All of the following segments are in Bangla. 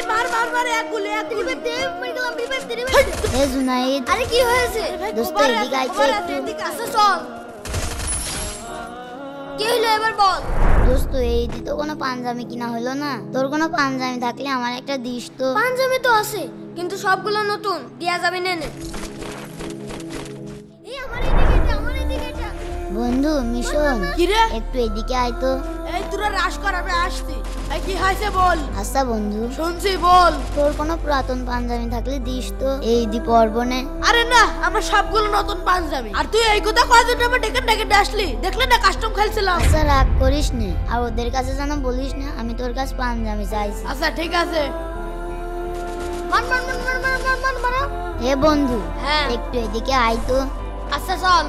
মার এক গুলি দে মেরে গেলাম বিপদ দে এ জুনাইদ আরে কি হয়েছে দোস্ত এদিকে আইছে একটু আচ্ছা চল কি হলো এবার বল দোস্ত এই দি তো কোনো পাঞ্জাবি কিনা হলো না তোর কোনো পাঞ্জাবি থাকলে আমার একটা দিস তো পাঞ্জাবি তো আছে কিন্তু সবগুলো নতুন দেয়া যাবে নে এই আমার এদিকে এটা বন্ধু মিশন কি রে একটু এদিকে আয় তো এই তোরা রাশ কর আমি আসছি এই কি হয়েছে বল আচ্ছা বন্ধু শুনছি বল তোর কোনো পুরাতন পাঞ্জাবি থাকলে দিস তো এই দি পরবনে আরে না আমার সবগুলো নতুন পাঞ্জাবি আর তুই এই কথা কয়জন আমার ডেকে আসলি দেখলে না কাস্টম খেলছিলাম আচ্ছা রাগ করিস না আর ওদের কাছে যেন বলিস না আমি তোর কাছে পাঞ্জাবি চাইছি আচ্ছা ঠিক আছে মান হে বন্ধু হ্যাঁ একটু এদিকে আয় তো আচ্ছা চল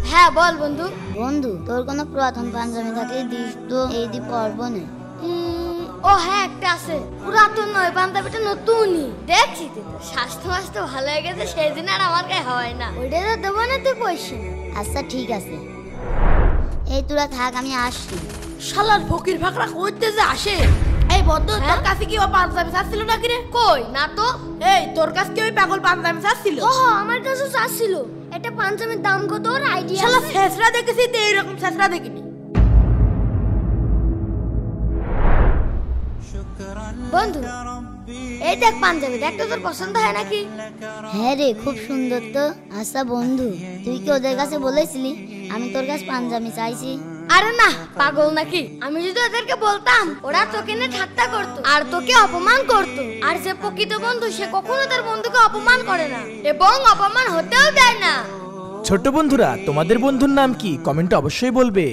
হ্যাঁ বল বন্ধু বন্ধু তোর কোনো পুরাতন পাঞ্জাবি থাকলে দিস তো এই দি পরবনে ও হ্যাঁ একটা আছে পুরাতন নয় পাঞ্জাবিটা নতুনই দেখছি তো স্বাস্থ্য ভালো হয়ে গেছে সেই দিন আর আমার গায়ে হয় না ওইটা তো দেবো না তুই পয়সা আচ্ছা ঠিক আছে এই তোরা থাক আমি আসছি শালার ফকির ফাকরা কইতে যে আসে এই বন্ধু তোর কাছে কি ও পাঞ্জাবি চাচ্ছিল নাকি রে কই না তো এই তোর কাছে কি ওই পাগল পাঞ্জাবি চাচ্ছিল ও আমার কাছে চাচ্ছিল এটা পাঞ্জাবির দাম কত ওর আইডিয়া শালা ছেসরা দেখেছি তো এইরকম ছেসরা দেখিনি বন্ধু এই দেখ পাঞ্জাবি দেখ তো তোর পছন্দ হয় নাকি হ্যাঁ রে খুব সুন্দর তো আচ্ছা বন্ধু তুই কি ওদের কাছে বলেছিলি আমি তোর কাছে পাঞ্জাবি চাইছি আরে না পাগল নাকি আমি যদি ওদেরকে বলতাম ওরা তোকে নিয়ে ঠাট্টা করতো আর তোকে অপমান করতো আর যে প্রকৃত বন্ধু সে কখনো তার বন্ধুকে অপমান করে না এবং অপমান হতেও দেয় না ছোট্ট বন্ধুরা তোমাদের বন্ধুর নাম কি কমেন্টে অবশ্যই বলবে।